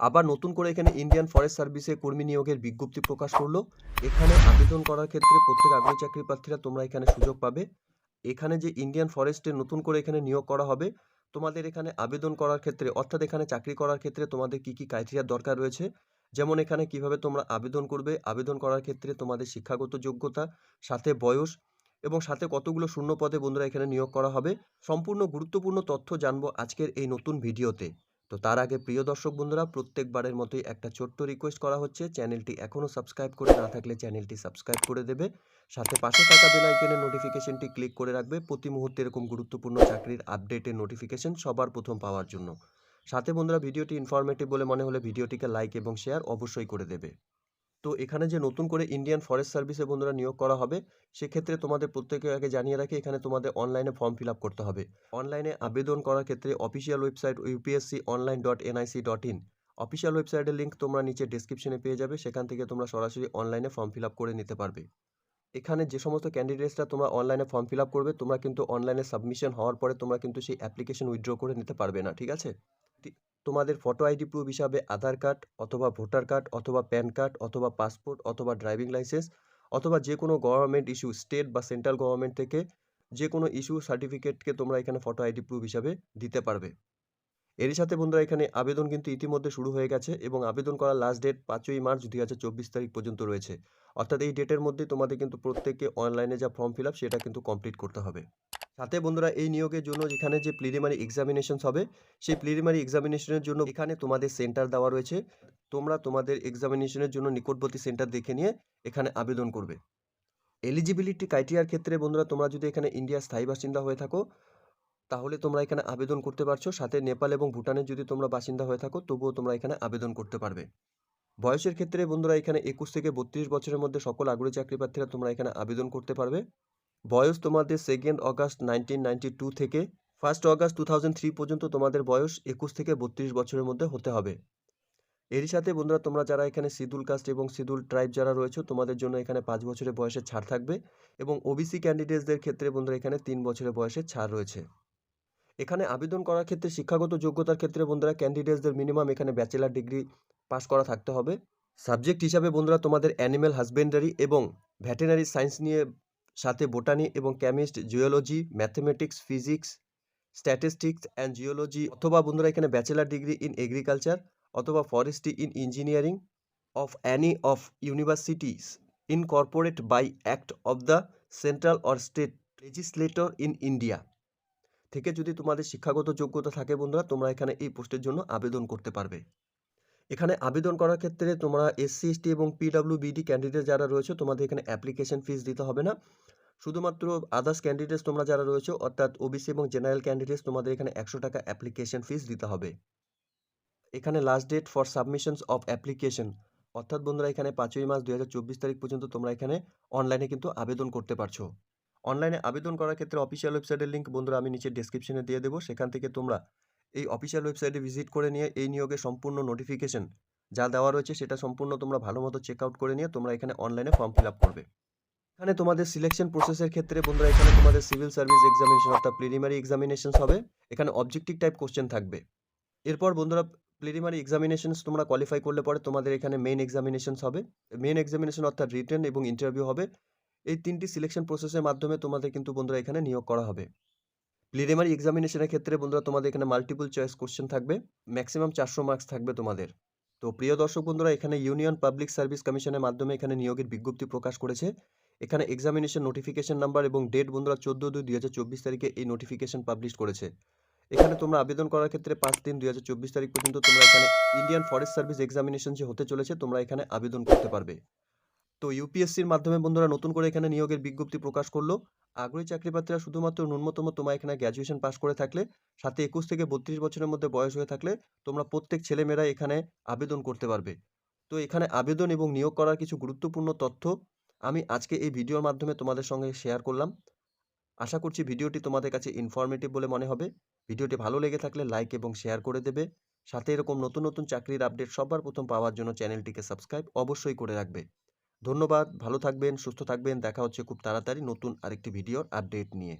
আবার নতুন করে এখানে ইন্ডিয়ান ফরেস্ট সার্ভিসে কর্মী নিয়োগের বিজ্ঞপ্তি প্রকাশ করলো। এখানে আবেদন করার ক্ষেত্রে প্রত্যেক আগ্রহী চাকরি প্রার্থীরা তোমরা এখানে সুযোগ পাবে। এখানে যে ইন্ডিয়ান ফরেস্টে নতুন করে এখানে নিয়োগ করা হবে, তোমাদের এখানে আবেদন করার ক্ষেত্রে অর্থাৎ এখানে চাকরি করার ক্ষেত্রে তোমাদের কি কি ক্রাইটেরিয়ার দরকার রয়েছে, যেমন এখানে কিভাবে তোমরা আবেদন করবে, আবেদন করার ক্ষেত্রে তোমাদের শিক্ষাগত যোগ্যতা, সাথে বয়স এবং সাথে কতগুলো শূন্য পদে বন্ধুরা এখানে নিয়োগ করা হবে, সম্পূর্ণ গুরুত্বপূর্ণ তথ্য জানবো আজকের এই নতুন ভিডিওতে। তো তার আগে প্রিয় দর্শক বন্ধুরা, প্রত্যেকবারের মতোই একটা ছোট্ট রিকোয়েস্ট করা হচ্ছে, চ্যানেলটি এখনও সাবস্ক্রাইব করে না থাকলে চ্যানেলটি সাবস্ক্রাইব করে দেবে, সাথে পাশে থাকা বেল আইকনের নোটিফিকেশনটি ক্লিক করে রাখবে প্রতি মুহূর্তে এরকম গুরুত্বপূর্ণ চাকরির আপডেটের নোটিফিকেশন সবার প্রথম পাওয়ার জন্য। সাথে বন্ধুরা, ভিডিওটি ইনফরমেটিভ বলে মনে হলে ভিডিওটিকে লাইক এবং শেয়ার অবশ্যই করে দেবে। তো এখানে যে নতুন করে ইন্ডিয়ান ফরেস্ট সার্ভিসে বন্ধুরা নিয়োগ করা হবে, সেক্ষেত্রে তোমাদের প্রত্যেকে আগে জানিয়ে রাখি, এখানে তোমাদের অনলাইনে ফর্ম ফিল আপ করতে হবে। অনলাইনে আবেদন করার ক্ষেত্রে অফিসিয়াল ওয়েবসাইট upsconline.nic.in অফিসিয়াল ওয়েবসাইটের লিঙ্ক তোমরা নিচে ডেসক্রিপশনে পেয়ে যাবে, সেখান থেকে তোমরা সরাসরি অনলাইনে ফর্ম ফিল আপ করে নিতে পারবে। এখানে যে সমস্ত ক্যান্ডিডেটসরা তোমরা অনলাইনে ফর্ম ফিল আপ করবে, তোমরা কিন্তু অনলাইনে সাবমিশন হওয়ার পরে তোমরা কিন্তু সেই অ্যাপ্লিকেশন উইথড্র করে নিতে পারবে না, ঠিক আছে? তোমাদের ফটো আইডি প্রুফ হিসাবে আধার কার্ড অথবা ভোটার কার্ড অথবা প্যান কার্ড অথবা পাসপোর্ট অথবা ড্রাইভিং লাইসেন্স অথবা যে কোনো গভর্নমেন্ট ইস্যু, স্টেট বা সেন্ট্রাল গভর্নমেন্ট থেকে যে কোনো ইস্যু সার্টিফিকেটকে তোমরা এখানে ফটো আইডি প্রুফ হিসাবে দিতে পারবে। এরই সাথে বন্ধুরা, এখানে আবেদন কিন্তু ইতিমধ্যে শুরু হয়ে গেছে এবং আবেদন করার লাস্ট ডেট 5ই মার্চ 2024 তারিখ পর্যন্ত রয়েছে। অর্থাৎ এই ডেটের মধ্যে তোমাদের কিন্তু প্রত্যেককে অনলাইনে যা ফর্ম ফিল আপ সেটা কিন্তু কমপ্লিট করতে হবে। সাথে বন্ধুরা, এই নিয়োগের জন্য এখানে যে প্রিলিমিনারি এক্সামিনেশনস হবে, সেই প্রিলিমিনারি এক্সামিনেশনের জন্য এখানে তোমাদের সেন্টার দেওয়া রয়েছে। তোমরা তোমাদের এক্সামিনেশনের জন্য নিকটবর্তী সেন্টার দেখে নিয়ে এখানে আবেদন করবে। এলিজিবিলিটি ক্রাইটেরিয়ার ক্ষেত্রে বন্ধুরা, তোমরা যদি এখানে ইন্ডিয়ার স্থায়ী বাসিন্দা হয়ে থাকো তাহলে তোমরা এখানে আবেদন করতে পারছো। সাথে নেপাল এবং ভুটানের যদি তোমরা বাসিন্দা হয়ে থাকো তবুও তোমরা এখানে আবেদন করতে পারবে। বয়সের ক্ষেত্রে বন্ধুরা, এখানে 21 থেকে 32 বছরের মধ্যে সকল আগ্রহী চাকরি প্রার্থীরা তোমরা এখানে আবেদন করতে পারবে। বয়স তোমাদের 2 অগাস্ট 1992 থেকে 1 অগাস্ট 2003 পর্যন্ত তোমাদের বয়স 21 থেকে 32 বছরের মধ্যে হতে হবে। এরই সাথে বন্ধুরা, তোমরা যারা এখানে শিডিউল কাস্ট এবং শিডিউল ট্রাইব যারা রয়েছে, তোমাদের জন্য এখানে 5 বছরের বয়সের ছাড় থাকবে এবং ওবিসি ক্যান্ডিডেটসদের ক্ষেত্রে বন্ধুরা এখানে 3 বছরের বয়সের ছাড় রয়েছে। এখানে আবেদন করার ক্ষেত্রে শিক্ষাগত যোগ্যতার ক্ষেত্রে বন্ধুরা, ক্যান্ডিডেটসদের মিনিমাম এখানে ব্যাচেলার ডিগ্রি পাস করা থাকতে হবে। সাবজেক্ট হিসাবে বন্ধুরা তোমাদের অ্যানিম্যাল হাজবেন্ডারি এবং ভেটেরিনারি সায়েন্স নিয়ে, সাথে বোটানি এবং chemist, geology, mathematics, physics, statistics and geology, অথবা বন্ধুরা এখানে ব্যাচেলার ডিগ্রি ইন এগ্রিকালচার অথবা forestry in engineering of any of universities incorporate by act of the central or state legislator in India থেকে যদি তোমাদের শিক্ষাগত যোগ্যতা থাকে বন্ধুরা, তোমরা এখানে এই পোস্টের জন্য আবেদন করতে পারবে। এখানে আবেদন করার ক্ষেত্রে তোমরা SC ST এবং PWBD ক্যান্ডিডেট যারা রয়েছে, তোমাদের এখানে অ্যাপ্লিকেশন ফিস দিতে হবে না। শুধুমাত্র আদার্স ক্যান্ডিডেটস তোমরা যারা রয়েছে, অর্থাৎ ওবিসি এবং জেনারেল ক্যান্ডিডেটস, তোমাদের এখানে 100 টাকা অ্যাপ্লিকেশন ফিস দিতে হবে। এখানে last date for submissions of application, অর্থাৎ বন্ধুরা এখানে 5ই মার্চ 2024 তারিখ পর্যন্ত তোমরা এখানে অনলাইনে কিন্তু আবেদন করতে পারছো। অনলাইনে আবেদন করার ক্ষেত্রে অফিসিয়াল ওয়েবসাইটের লিঙ্ক বন্ধুরা আমি নিচে ডেসক্রিপশনে দিয়ে দেবো, সেখান থেকে তোমরা এই অফিসিয়াল ওয়েবসাইটে ভিজিট করে নিয়ে এই নিয়োগের সম্পূর্ণ নোটিফিকেশন যা দেওয়া রয়েছে সেটা সম্পূর্ণ তোমরা ভালো মতো চেক আউট করে নিয়ে তোমরা এখানে অনলাইনে ফর্ম ফিল আপ করবে। এখানে তোমাদের সিলেকশন প্রসেসের ক্ষেত্রে বন্ধুরা, এখানে তোমাদের সিভিল সার্ভিস এক্সামিনেশন অর্থাৎ প্রিলিমিনারি এক্সামিনেশনস হবে। এখানে অবজেক্টিভ টাইপ কোশ্চেন থাকবে। এরপর বন্ধুরা, প্রিলিমিনারি এক্সামিনেশনস তোমরা কোয়ালিফাই করলে পরে তোমাদের এখানে মেইন এক্সামিনেশনস হবে। মেইন এক্সামিনেশন অর্থাৎ রিটেন এবং ইন্টারভিউ হবে। এই 3টি সিলেকশন প্রসেসের মাধ্যমে তোমাদের কিন্তু বন্ধুরা এখানে নিয়োগ করা হবে। প্রিলিমিনারি এক্সামিনেশনের ক্ষেত্রে বন্ধুরা তোমাদের এখানে মাল্টিপল চয়েস কোশ্চেন থাকবে, ম্যাক্সিমাম 400 মার্কস থাকবে তোমাদের। তো প্রিয় দর্শক বন্ধুরা, এখানে ইউনিয়ন পাবলিক সার্ভিস কমিশনের মাধ্যমে এখানে নিয়োগের বিজ্ঞপ্তি প্রকাশ করেছে। এখানে এক্সামিনেশন নোটিফিকেশন নাম্বার এবং ডেট বন্ধুরা 14/2/2024 তারিখে এই নোটিফিকেশন পাবলিশ করেছে। এখানে তোমরা আবেদন করার ক্ষেত্রে 5/3/2024 তারিখ পর্যন্ত তোমরা এখানে ইন্ডিয়ান ফরেস্ট সার্ভিস এক্সামিনেশন যে হতে চলেছে তোমরা এখানে আবেদন করতে পারবে। তো ইউপিএসসির মাধ্যমে বন্ধুরা নতুন করে এখানে নিয়োগের বিজ্ঞপ্তি প্রকাশ করলো। আগ্রহী চাকরিপ্রার্থীরা শুধুমাত্র ন্যূনতম তোমার এখানে গ্র্যাজুয়েশন পাস করে থাকলে, সাথে 21 থেকে 32 বছরের মধ্যে বয়স হয়ে থাকলে তোমরা প্রত্যেক ছেলেমেয়েরা এখানে আবেদন করতে পারবে। তো এখানে আবেদন এবং নিয়োগ করার কিছু গুরুত্বপূর্ণ তথ্য আমি আজকে এই ভিডিওর মাধ্যমে তোমাদের সঙ্গে শেয়ার করলাম। আশা করছি ভিডিওটি তোমাদের কাছে ইনফরমেটিভ বলে মনে হবে। ভিডিওটি ভালো লেগে থাকলে লাইক এবং শেয়ার করে দেবে। সাথে এরকম নতুন নতুন চাকরির আপডেট সবার প্রথম পাওয়ার জন্য চ্যানেলটিকে সাবস্ক্রাইব অবশ্যই করে রাখবে। ধন্যবাদ, ভালো থাকবেন, সুস্থ থাকবেন। দেখা হচ্ছে খুব তাড়াতাড়ি নতুন আরেকটি ভিডিওর আপডেট নিয়ে।